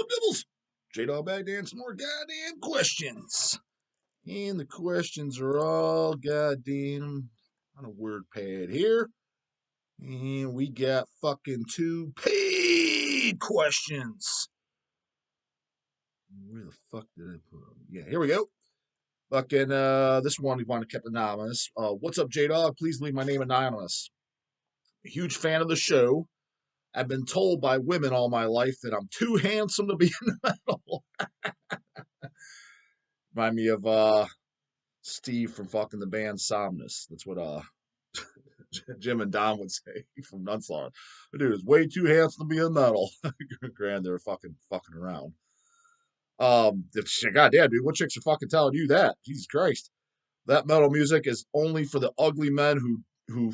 up, Devils? J-Dog back to answer more goddamn questions. And the questions are all goddamn on a word pad here. And we got fucking 2 paid questions. Where the fuck did I put them? Yeah, here we go. Fucking, this one we want to keep anonymous. What's up, J-Dog? Please leave my name anonymous. A huge fan of the show. I've been told by women all my life that I'm too handsome to be in metal. Remind me of Steve from fucking the band Somnus. That's what Jim and Don would say from Nunslaughter. The dude is way too handsome to be in metal. Grand, they're fucking around. Goddamn, dude, what chicks are fucking telling you that? Jesus Christ, that metal music is only for the ugly men who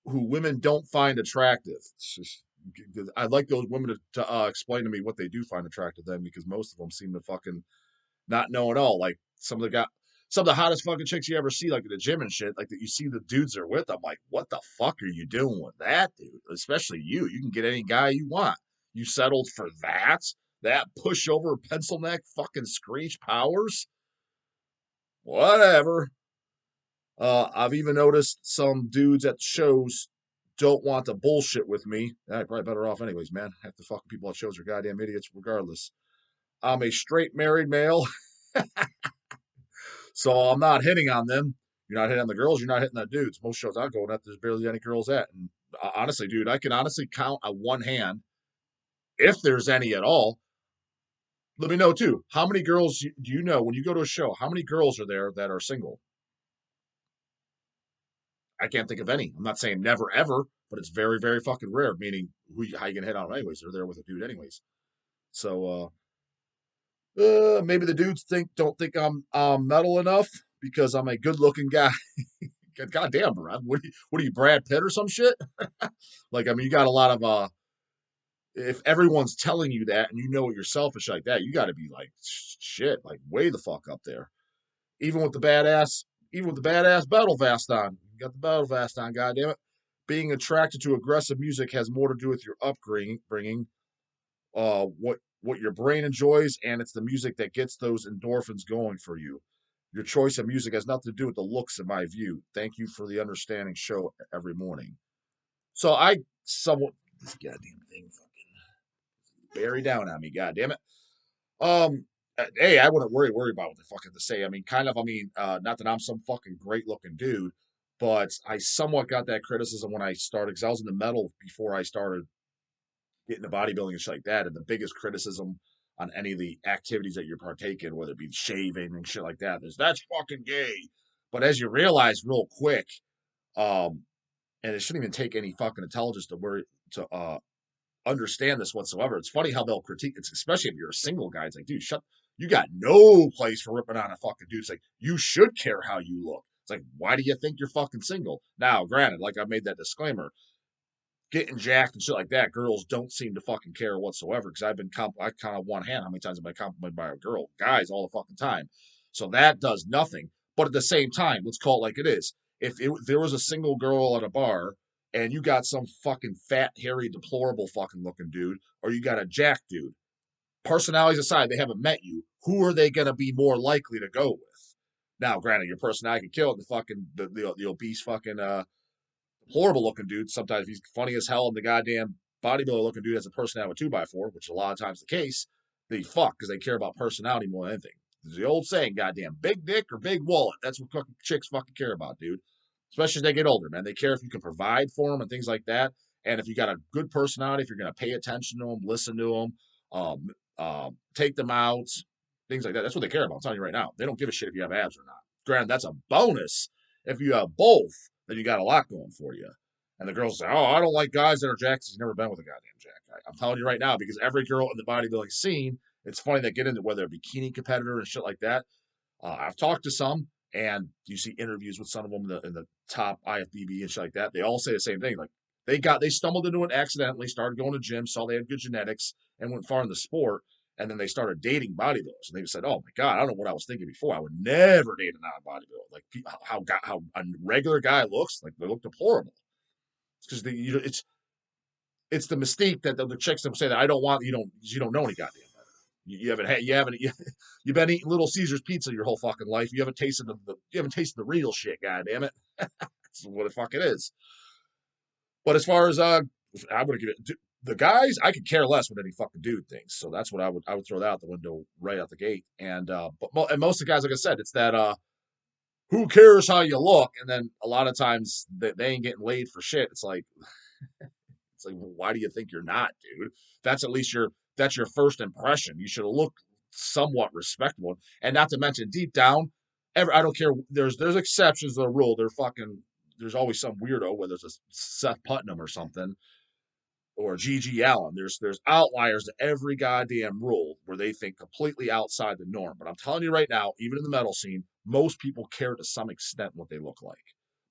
women don't find attractive. I'd like those women to explain to me what they do find attractive then, because most of them seem to fucking not know at all. Like some of the hottest fucking chicks you ever see, like at the gym and shit, like that you see the dudes they're with. I'm like, what the fuck are you doing with that, dude? Especially you. You can get any guy you want. You settled for that? That pushover pencil neck fucking screech powers? Whatever. I've even noticed some dudes at shows don't want to bullshit with me. Probably better off anyways, man. Half the fucking people at shows are goddamn idiots regardless. I'm a straight married male. So I'm not hitting on them. You're not hitting on the girls. You're not hitting the dudes. Most shows I go at, there's barely any girls at. And honestly, dude, I can honestly count on one hand, if there's any at all. Let me know too. How many girls do you know when you go to a show? How many girls are there that are single? I can't think of any. I'm not saying never ever, but it's very, very fucking rare. Meaning, how you gonna hit on them anyways? They're there with a dude anyways. So maybe the dudes don't think I'm metal enough because I'm a good looking guy. God damn, bro. What are you, Brad Pitt or some shit? Like, I mean, you got a lot of if everyone's telling you that and you know you're selfish like that, you got to be like, shit, like way the fuck up there. Even with the badass battle vest on, you got the battle vest on. God damn it. Being attracted to aggressive music has more to do with your upbringing, what your brain enjoys, and it's the music that gets those endorphins going for you. Your choice of music has nothing to do with the looks, in my view. Thank you for the understanding show every morning. So I somewhat this goddamn thing fucking bear down on me, goddamn it. Hey, I wouldn't worry about what they fucking to say. I mean, not that I'm some fucking great looking dude, but I somewhat got that criticism when I started, because I was in the metal before I started getting into bodybuilding and shit like that. And the biggest criticism on any of the activities that you're partaking, whether it be shaving and shit like that, that's fucking gay. But as you realize real quick, and it shouldn't even take any fucking intelligence to understand this whatsoever. It's funny how they'll critique it, especially if you're a single guy. It's like, dude, you got no place for ripping on a fucking dude. It's like, you should care how you look. It's like, why do you think you're fucking single? Now, granted, like I made that disclaimer, getting jacked and shit like that, girls don't seem to fucking care whatsoever, because I've been I count on one hand how many times I've been complimented by a girl. Guys all the fucking time. So that does nothing. But at the same time, let's call it like it is. If there was a single girl at a bar and you got some fucking fat, hairy, deplorable fucking looking dude, or you got a jack dude, personalities aside, they haven't met you. Who are they going to be more likely to go with? Now, granted, your personality can kill it. The obese fucking deplorable looking dude. Sometimes he's funny as hell, and the goddamn bodybuilder looking dude has a personality with 2x4, which is a lot of times the case. They fuck because they care about personality more than anything. There's the old saying, goddamn, big dick or big wallet. That's what fucking chicks fucking care about, dude. Especially as they get older, man. They care if you can provide for them and things like that. And if you got a good personality, if you're going to pay attention to them, listen to them, take them out, things like that. That's what they care about. I'm telling you right now. They don't give a shit if you have abs or not. Granted, that's a bonus. If you have both, then you got a lot going for you. And the girls say, oh, I don't like guys that are jacked. He's never been with a goddamn jack guy. I'm telling you right now, because every girl in the bodybuilding scene, it's funny they get into whether a bikini competitor and shit like that. I've talked to some, and you see interviews with some of them in the top IFBB and shit like that. They all say the same thing. Like they stumbled into it accidentally, started going to gym, saw they had good genetics, and went far in the sport. And then they started dating bodybuilders, and they said, "Oh my god, I don't know what I was thinking before. I would never date a non-bodybuilder. Like how a regular guy looks, like they look deplorable. It's because it's the mystique that the chicks that say that I don't want you don't know any goddamn you've been eating Little Caesars pizza your whole fucking life. You haven't tasted the real shit. God damn it, that's what the fuck it is. But as far as I'm gonna give it the guys, I could care less what any fucking dude thinks. So that's what I would throw that out the window right out the gate. And and most of the guys, like I said, it's that who cares how you look, and then a lot of times they ain't getting laid for shit. It's like, well, why do you think you're not, dude? That's at least that's your first impression. You should look somewhat respectable, and not to mention deep down, I don't care. There's exceptions to the rule. There's always some weirdo, whether it's a Seth Putnam or something, or G.G. Allen. There's outliers to every goddamn rule where they think completely outside the norm. But I'm telling you right now, even in the metal scene, most people care to some extent what they look like.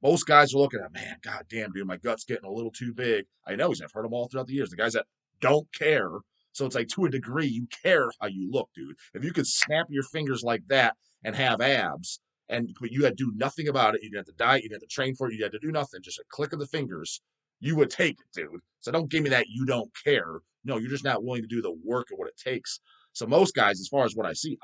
Most guys are looking at, man, goddamn, dude, my gut's getting a little too big. I know I've heard them all throughout the years. The guys that don't care. So it's like, to a degree, you care how you look, dude. If you could snap your fingers like that and have abs, but you had to do nothing about it, you didn't have to diet, you didn't have to train for it, you had to do nothing, just a click of the fingers, you would take it, dude. So don't give me that you don't care. No, you're just not willing to do the work of what it takes. So most guys, as far as what I see,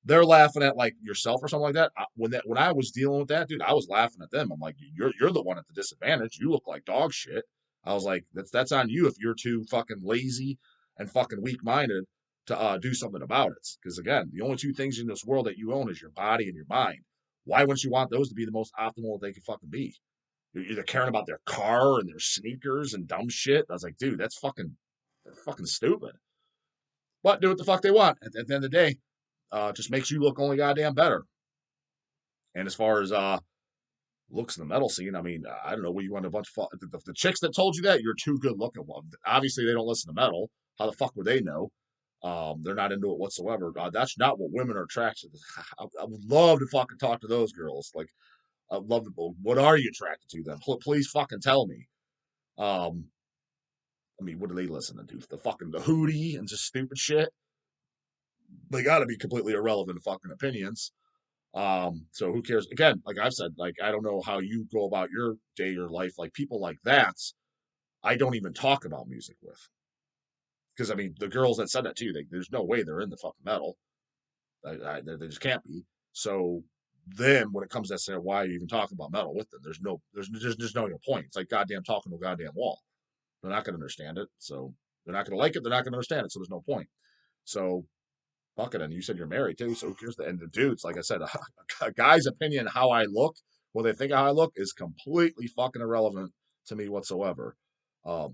they're laughing at like yourself or something like that. When I was dealing with that, dude, I was laughing at them. I'm like, you're the one at the disadvantage. You look like dog shit. I was like, that's on you if you're too fucking lazy and fucking weak minded to do something about it. Because again, the only two things in this world that you own is your body and your mind. Why wouldn't you want those to be the most optimal they can fucking be? You're either caring about their car and their sneakers and dumb shit. I was like, dude, that's fucking stupid. But do what the fuck they want. At the end of the day, just makes you look only goddamn better. And as far as looks in the metal scene, I mean, I don't know what you want a bunch of the chicks that told you that you're too good looking. Well, obviously they don't listen to metal. How the fuck would they know? They're not into it whatsoever. That's not what women are attracted to. I would love to fucking talk to those girls. Like, I love the. What are you attracted to then? Please fucking tell me. Um, I mean, what are they listening to? The hootie and just stupid shit. They got to be completely irrelevant fucking opinions. So who cares? Again, like I've said, like I don't know how you go about your day, your life. Like people like that, I don't even talk about music with. Because I mean, the girls that said that to you, there's no way they're in the fucking metal. They just can't be. So then, when it comes to saying why are you even talking about metal with them, there's no point. It's like goddamn talking to a goddamn wall. They're not going to understand it. So they're not going to like it. They're not going to understand it. So there's no point. So fuck it. And you said you're married too. So who cares? And the dudes, like I said, a guy's opinion how I look, what they think how I look, is completely fucking irrelevant to me whatsoever.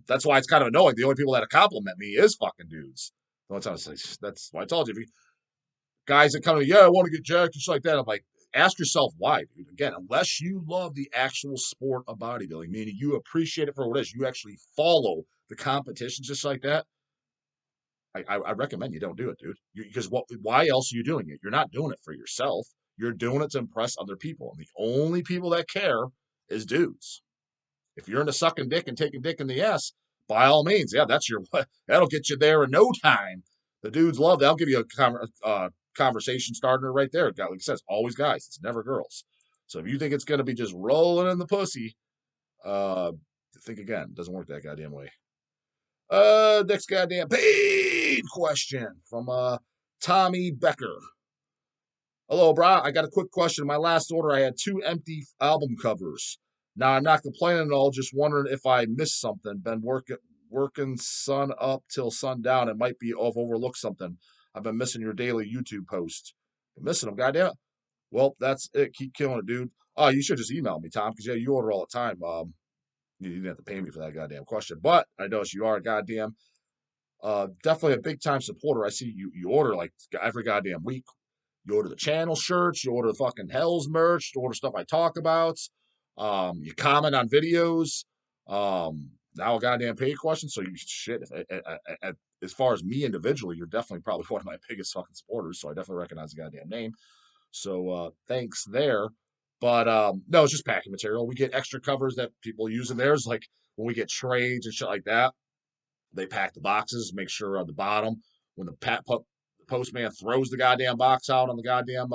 That's why it's kind of annoying. The only people that compliment me is fucking dudes. That's why I told you. If you guys that come to me, yeah, I want to get jacked, just like that. I'm like, ask yourself why, dude. Again, unless you love the actual sport of bodybuilding, meaning you appreciate it for what it is, you actually follow the competitions just like that. I recommend you don't do it, dude. Because why else are you doing it? You're not doing it for yourself. You're doing it to impress other people. And the only people that care is dudes. If you're into sucking dick and taking dick in the ass, by all means, yeah, that'll get you there in no time. The dudes love that. I'll give you a conversation starter right there. Like it says, always guys. It's never girls. So if you think it's going to be just rolling in the pussy, uh, think again. It doesn't work that goddamn way. Next goddamn paid question from Tommy Becker. Hello, brah. I got a quick question. In my last order, I had 2 empty album covers. Now I'm not complaining at all. Just wondering if I missed something. Been working sun up till sundown. It might be I've overlooked something. I've been missing your daily YouTube post. Been missing them, goddamn it. Well, that's it. Keep killing it, dude. Oh, you should just email me, Tom, because yeah, you order all the time. You didn't have to pay me for that goddamn question, but I noticed you are a goddamn definitely a big time supporter. I see you order like every goddamn week. You order the channel shirts, you order the fucking Hell's merch, you order stuff I talk about. You comment on videos. Now a goddamn paid question. So you shit. As far as me individually, you're definitely probably one of my biggest fucking supporters. So I definitely recognize the goddamn name. So thanks there. But no, it's just packing material. We get extra covers that people use in theirs, like when we get trades and shit like that. They pack the boxes, make sure on the bottom when the postman throws the goddamn box out on the goddamn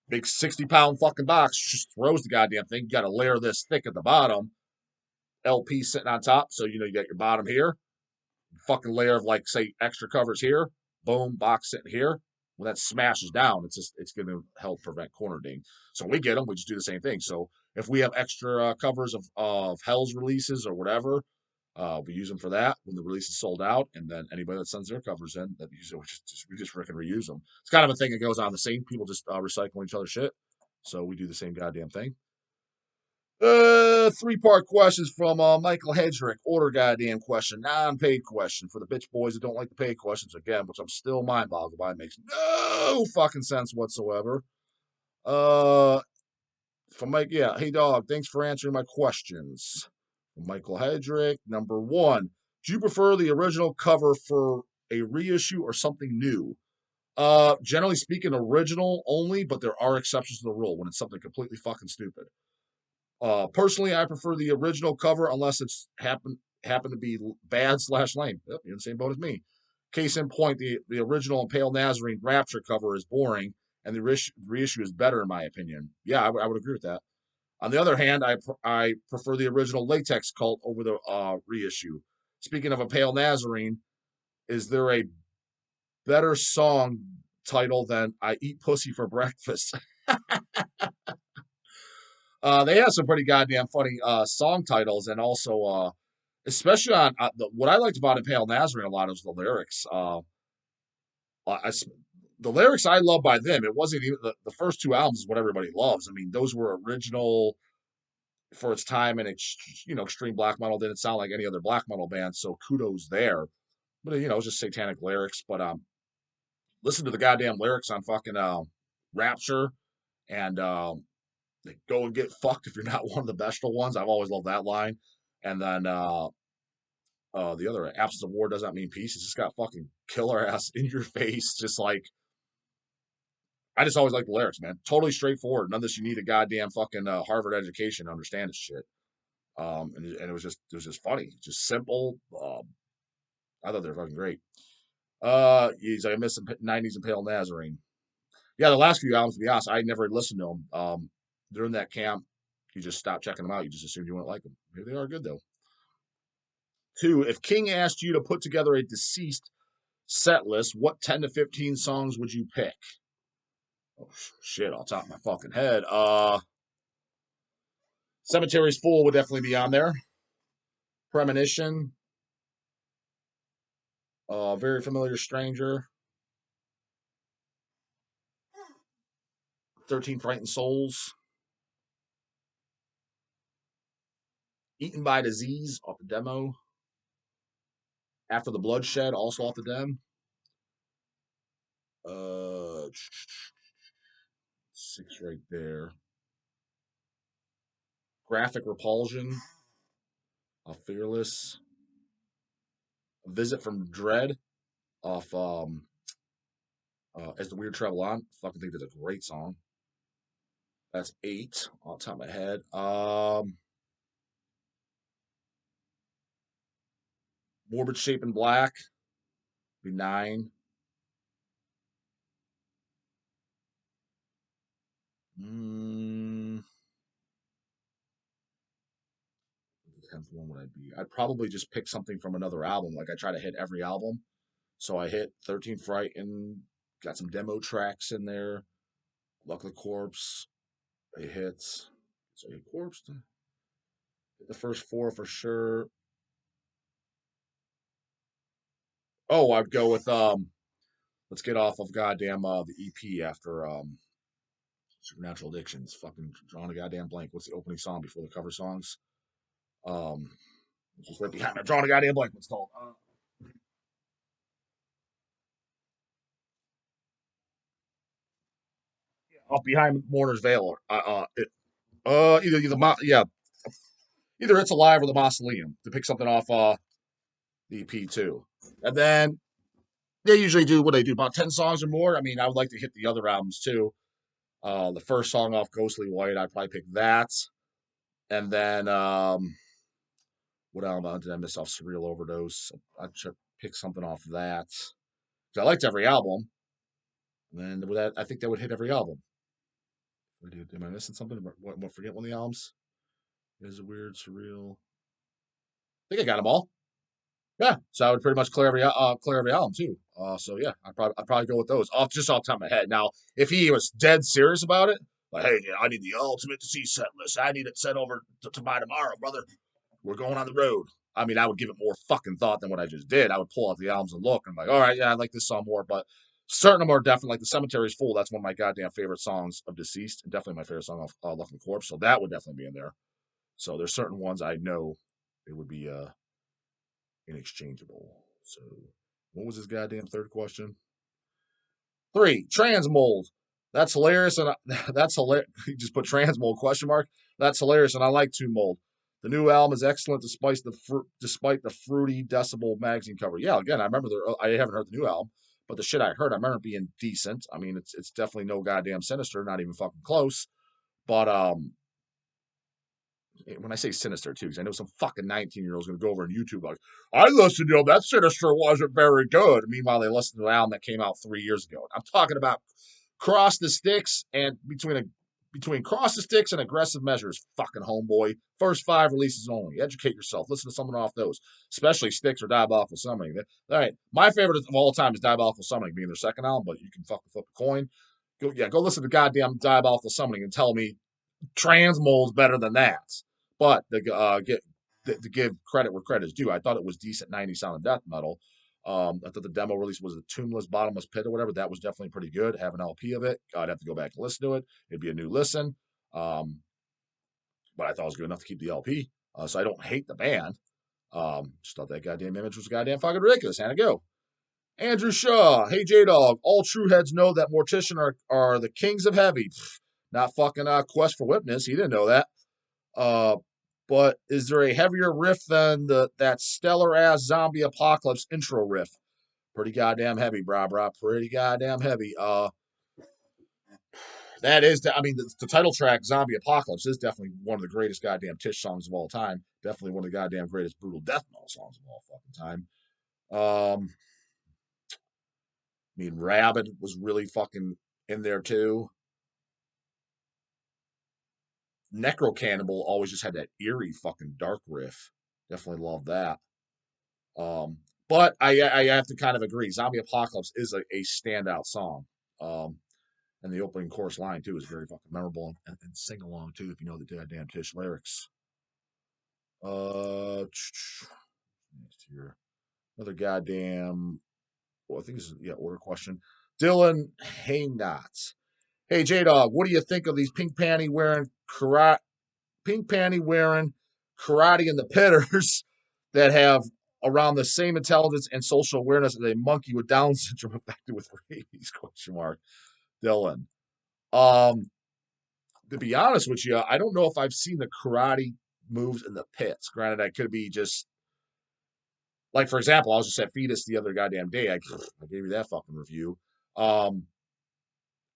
big 60-pound fucking box, just throws the goddamn thing. You got to layer this thick at the bottom, LP sitting on top, so you know you got your bottom here, fucking layer of like say extra covers here, boom, box sitting here. When that smashes down, it's going to help prevent corner ding. So when we get them, we just do the same thing. So if we have extra covers of Hell's releases or whatever, we use them for that when the release is sold out, and then anybody that sends their covers in, that usually we just freaking reuse them. It's kind of a thing that goes on the same. People just recycle each other's shit, so we do the same goddamn thing. Three-part questions from Michael Hedrick. Order goddamn question, non-paid question for the bitch boys that don't like the paid questions again, which I'm still mind-boggled by. It makes no fucking sense whatsoever. From Mike, yeah. Hey dog, thanks for answering my questions. From Michael Hedrick. Number one, do you prefer the original cover for a reissue or something new? Generally speaking, original only, but there are exceptions to the rule when it's something completely fucking stupid. Personally, I prefer the original cover unless it's happen to be bad slash lame. Yep, you're in the same boat as me. Case in point, the original Pale Nazarene Rapture cover is boring, and the reissue is better in my opinion. Yeah, I would agree with that. On the other hand, I prefer the original Latex Cult over the reissue. Speaking of a Pale Nazarene, is there a better song title than "I Eat Pussy for Breakfast"? They have some pretty goddamn funny song titles, and also especially on what I liked about Impale Nazarene a lot was the lyrics. I, the lyrics I love by them. It wasn't even the first two albums is what everybody loves. I mean, those were original for its time, and extreme black metal didn't sound like any other black metal band. So kudos there. But it was just satanic lyrics. But listen to the goddamn lyrics on fucking Rapture, and go and get fucked if you're not one of the bestial ones. I've always loved that line. And then the other absence of war does not mean peace. It's just got fucking killer ass in your face. Just like I just always like the lyrics, man. Totally straightforward. None of this you need a goddamn fucking Harvard education to understand this shit. And it was just funny, just simple. I thought they were fucking great. He's like I miss the '90s and Pale Nazarene. Yeah, the last few albums, to be honest, I never listened to them. During that camp, you just stopped checking them out. You just assumed you wouldn't like them. Maybe they are good though. Two, if King asked you to put together a deceased set list, what 10 to 15 songs would you pick? Oh, shit, off the top of my fucking head. Cemetery's Fool would definitely be on there. Premonition. Very Familiar Stranger. 13 Frightened Souls. Eaten by Disease off the demo. After the Bloodshed, also off the dem. Uh, Six right there. Graphic Repulsion. Fearless. A Visit from Dread off As the Weird Travel On. Fucking think that's a great song. That's 8 on top of my head. Morbid Shape in Black be 9. Mm, the 10th one would I be? I'd probably just pick something from another album. Like I try to hit every album. So I hit 13 Fright and got some demo tracks in there. Luck of the Corpse. I hit. So I hit Corpse. Hit the first 4 for sure. Oh, I'd go with let's get off of goddamn the EP after Supernatural Addictions. Fucking drawing a goddamn blank. What's the opening song before the cover songs? Which is right behind me. Drawing a goddamn blank. What's it called? Off behind Mourner's Veil. Yeah, either It's Alive or the Mausoleum to pick something off the EP too. And then they usually do what they do about 10 songs or more. I mean, I would like to hit the other albums too. The first song off Ghostly White, I'd probably pick that. And then what album did I miss off Surreal Overdose? I'd pick something off that. 'Cause I liked every album. And then with that, I think that would hit every album. Am I missing something? Forget one of the albums? Is it weird, surreal? I think I got them all. Yeah, so I would pretty much clear every album too. So yeah, I'd probably go with those off the top of my head. Now, if he was dead serious about it, like, hey, yeah, I need the ultimate to see set list. I need it sent over to by tomorrow, brother. We're going on the road. I mean, I would give it more fucking thought than what I just did. I would pull out the albums and look, and I'm like, all right, yeah, I like this song more, but certain of them are definitely like "The Cemetery's Full." That's one of my goddamn favorite songs of Deceased, and definitely my favorite song of "Left in the Corpse." So that would definitely be in there. So there's certain ones I know it would be inexchangeable. So what was his goddamn third question? Three, transmold. That's hilarious, and that's hilarious. You just put transmold question mark. That's hilarious, and I like Tomb Mold. The new album is excellent despite the fruity Decibel magazine cover. Yeah, again, I remember I haven't heard the new album, but the shit I heard, I remember it being decent. I mean, it's definitely no goddamn Sinister, not even fucking close. But when I say Sinister too, because I know some fucking 19-year-old's going to go over on YouTube like, I listened to them, that Sinister wasn't very good. Meanwhile, they listened to an album that came out 3 years ago. I'm talking about Cross the Sticks and between Cross the Sticks and Aggressive Measures, fucking homeboy. First 5 releases only. Educate yourself. Listen to something off those, especially Sticks or Diabolical Summoning. All right, my favorite of all time is Diabolical Summoning being their second album, but you can fucking flip a coin. Go listen to goddamn Diabolical Summoning and tell me Transmold's better than that. But to give credit where credit is due, I thought it was decent 90s sound of death metal. I thought the demo release was the Tombless Bottomless Pit or whatever. That was definitely pretty good. Have an LP of it. I'd have to go back and listen to it. It'd be a new listen. But I thought it was good enough to keep the LP. So I don't hate the band. Just thought that goddamn image was goddamn fucking ridiculous. How'd it go? Andrew Shaw. Hey, J Dog. All true heads know that Mortician are the kings of heavy. Not fucking Quest for Witness. He didn't know that. Uh, but is there a heavier riff than that stellar ass zombie apocalypse intro riff? Pretty goddamn heavy, brah. Pretty goddamn heavy. That is, I mean, the title track, Zombie Apocalypse, is definitely one of the greatest goddamn TISH songs of all time. Definitely one of the goddamn greatest brutal death metal songs of all fucking time. I mean, Rabid was really fucking in there too. Necro Cannibal always just had that eerie fucking dark riff. Definitely love that. Um, but I have to kind of agree. Zombie Apocalypse is a standout song. Um, and the opening chorus line too is very fucking memorable and sing along too if you know the goddamn Tish lyrics. Next here, another goddamn. Well, I think this is order question. Dylan Haynot. Hey J Dog, what do you think of these pink panty wearing karate in the pitters that have around the same intelligence and social awareness as a monkey with Down syndrome affected with rabies? Question mark. Dylan. Um, to be honest with you, I don't know if I've seen the karate moves in the pits. Granted, I could be just like, for example, I was just at Fetus the other goddamn day. I gave you that fucking review. Um,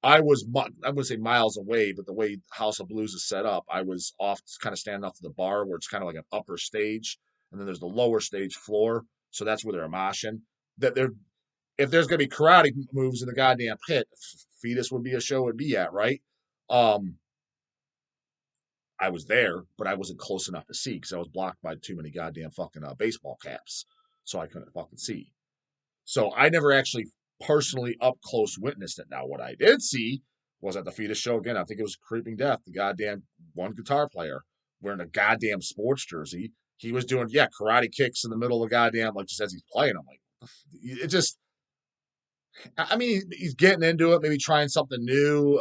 I'm going to say miles away, but the way House of Blues is set up, I was off, kind of standing off to the bar where it's kind of like an upper stage, and then there's the lower stage floor. So that's where they're moshing. That they're If there's going to be karate moves in the goddamn pit, Fetus would be a show would be at, right? Um, I was there, but I wasn't close enough to see because I was blocked by too many goddamn fucking baseball caps, so I couldn't fucking see. So I never actually personally up close witnessed it. Now, what I did see was at the Fetus show again. I think it was Creeping Death, the goddamn one guitar player wearing a goddamn sports jersey. He was doing karate kicks in the middle of the goddamn like just as he's playing. I'm like, it just. I mean, he's getting into it, maybe trying something new.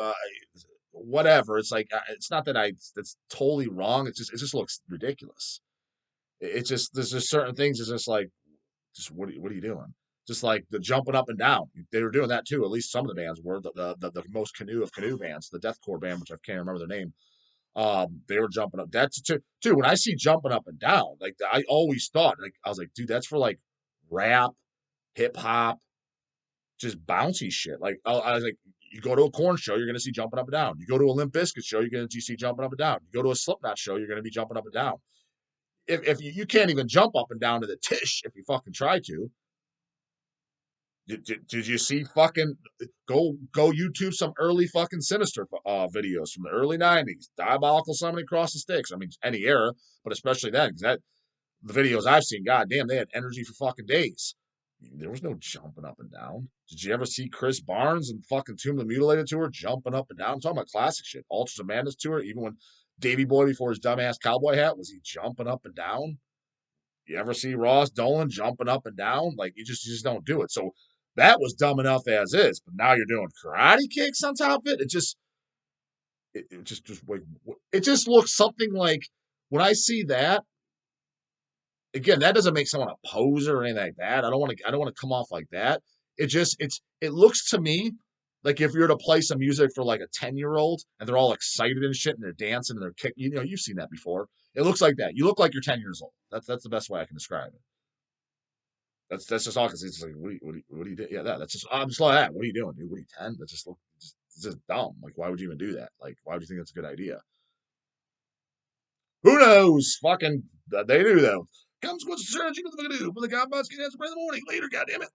Whatever. It's like it's not that that's totally wrong. It just looks ridiculous. It's just there's just certain things. It's just like just what are you doing? Just like the jumping up and down. They were doing that too. At least some of the bands were the most canoe of canoe bands, the deathcore band, which I can't remember their name. They were jumping up. That's too. When I see jumping up and down, like I always thought, like I was like, dude, that's for like rap, hip hop, just bouncy shit. Like I was like, you go to a Corn show, you're gonna see jumping up and down. You go to a Limp Bizkit show, you're gonna see jumping up and down. You go to a Slipknot show, you're gonna be jumping up and down. If you can't even jump up and down to the Tish if you fucking try to. Did you see fucking go YouTube some early fucking Sinister videos from the early '90s? Diabolical Summoning Across the Sticks. I mean, any era, but especially then, because the videos I've seen, goddamn, they had energy for fucking days. There was no jumping up and down. Did you ever see Chris Barnes and fucking Tomb of the Mutilated tour jumping up and down? I'm talking about classic shit. Ultras of Madness tour, even when Davey Boy before his dumbass cowboy hat, was he jumping up and down? You ever see Ross Dolan jumping up and down? Like you just don't do it. So that was dumb enough as is, but now you're doing karate kicks on top of it. It just looks something like when I see that, again, that doesn't make someone a poser or anything like that. I don't want to come off like that. It looks to me like if you were to play some music for like a 10-year-old and they're all excited and shit and they're dancing and they're kicking, you know, you've seen that before. It looks like that. You look like you're 10 years old. That's the best way I can describe it. That's just all because it's like what do you do? Yeah, that's just I'm just like that. What are you doing, dude? What are you 10? That just look it's just dumb. Like why would you even do that? Like why would you think that's a good idea? Who knows? Fucking they do though. Comes what's the strategy with the fucking do? But the godbots get answer by the morning. Later, goddammit.